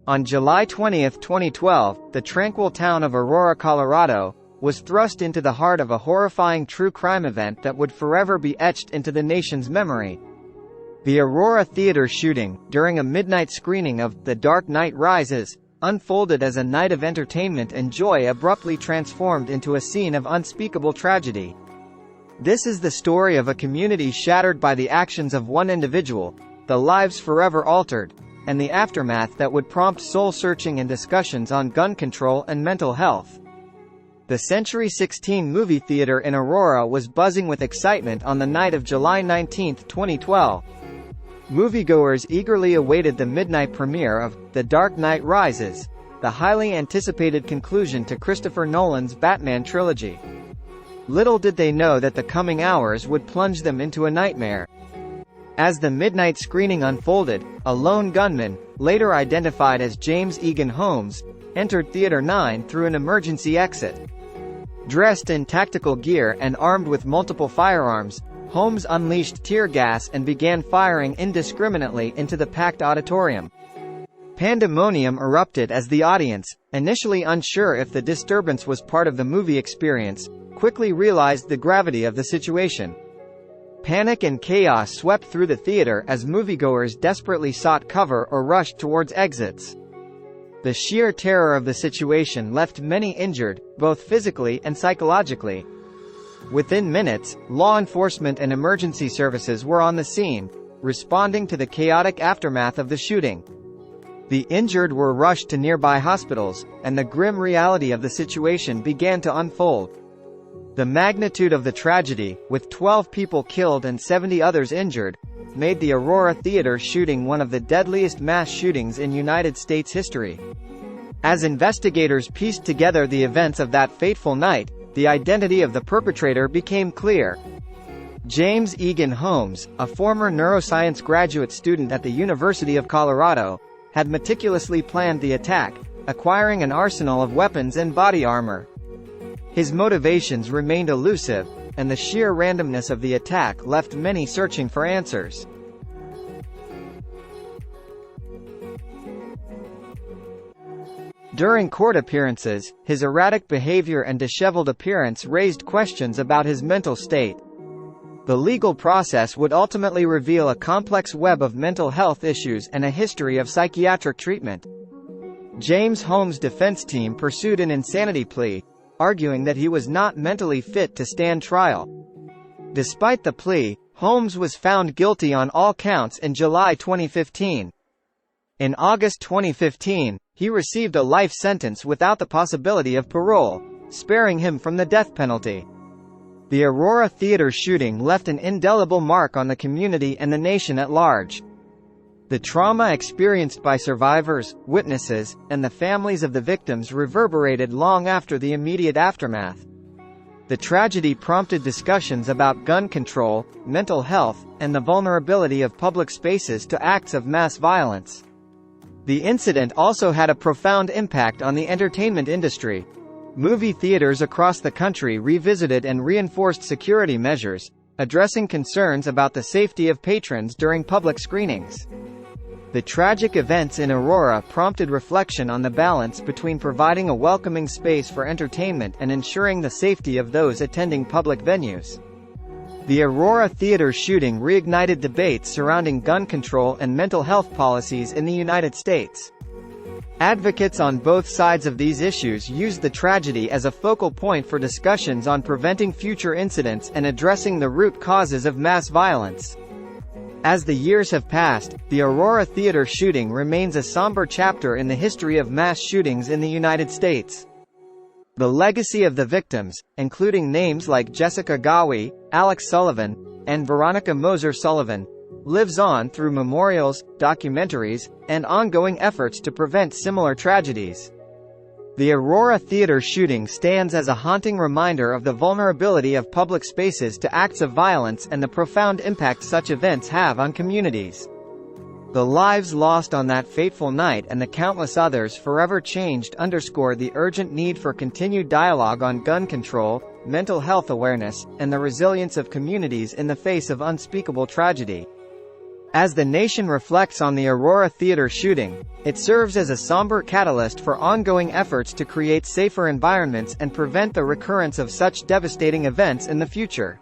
On July 20, 2012, the tranquil town of Aurora, Colorado, was thrust into the heart of a horrifying true crime event that would forever be etched into the nation's memory. The Aurora Theatre Shooting, during a midnight screening of The Dark Knight Rises, unfolded as a night of entertainment and joy abruptly transformed into a scene of unspeakable tragedy. This is the story of a community shattered by the actions of one individual, the lives forever altered, and the aftermath that would prompt soul-searching and discussions on gun control and mental health. The Century 16 movie theater in Aurora was buzzing with excitement on the night of July 19, 2012. Moviegoers eagerly awaited the midnight premiere of The Dark Knight Rises, the highly anticipated conclusion to Christopher Nolan's Batman trilogy. Little did they know that the coming hours would plunge them into a nightmare. As the midnight screening unfolded, a lone gunman, later identified as James Egan Holmes, entered Theater 9 through an emergency exit. Dressed in tactical gear and armed with multiple firearms, Holmes unleashed tear gas and began firing indiscriminately into the packed auditorium. Pandemonium erupted as the audience, initially unsure if the disturbance was part of the movie experience, quickly realized the gravity of the situation. Panic and chaos swept through the theater as moviegoers desperately sought cover or rushed towards exits. The sheer terror of the situation left many injured, both physically and psychologically. Within minutes, law enforcement and emergency services were on the scene, responding to the chaotic aftermath of the shooting. The injured were rushed to nearby hospitals, and the grim reality of the situation began to unfold. The magnitude of the tragedy, with 12 people killed and 70 others injured, made the Aurora Theatre Shooting one of the deadliest mass shootings in United States history. As investigators pieced together the events of that fateful night, the identity of the perpetrator became clear. James Egan Holmes, a former neuroscience graduate student at the University of Colorado, had meticulously planned the attack, acquiring an arsenal of weapons and body armor. His motivations remained elusive, and the sheer randomness of the attack left many searching for answers. During court appearances, his erratic behavior and disheveled appearance raised questions about his mental state. The legal process would ultimately reveal a complex web of mental health issues and a history of psychiatric treatment. James Holmes' defense team pursued an insanity plea, arguing that he was not mentally fit to stand trial. Despite the plea, Holmes was found guilty on all counts in July 2015. In August 2015, he received a life sentence without the possibility of parole, sparing him from the death penalty. The Aurora Theatre Shooting left an indelible mark on the community and the nation at large. The trauma experienced by survivors, witnesses, and the families of the victims reverberated long after the immediate aftermath. The tragedy prompted discussions about gun control, mental health, and the vulnerability of public spaces to acts of mass violence. The incident also had a profound impact on the entertainment industry. Movie theaters across the country revisited and reinforced security measures, addressing concerns about the safety of patrons during public screenings. The tragic events in Aurora prompted reflection on the balance between providing a welcoming space for entertainment and ensuring the safety of those attending public venues. The Aurora Theatre Shooting reignited debates surrounding gun control and mental health policies in the United States. Advocates on both sides of these issues used the tragedy as a focal point for discussions on preventing future incidents and addressing the root causes of mass violence. As the years have passed, the Aurora Theatre Shooting remains a somber chapter in the history of mass shootings in the United States. The legacy of the victims, including names like Jessica Gawi, Alex Sullivan, and Veronica Moser Sullivan, lives on through memorials, documentaries, and ongoing efforts to prevent similar tragedies. The Aurora Theatre Shooting stands as a haunting reminder of the vulnerability of public spaces to acts of violence and the profound impact such events have on communities. The lives lost on that fateful night and the countless others forever changed underscore the urgent need for continued dialogue on gun control, mental health awareness, and the resilience of communities in the face of unspeakable tragedy. As the nation reflects on the Aurora Theatre shooting, it serves as a somber catalyst for ongoing efforts to create safer environments and prevent the recurrence of such devastating events in the future.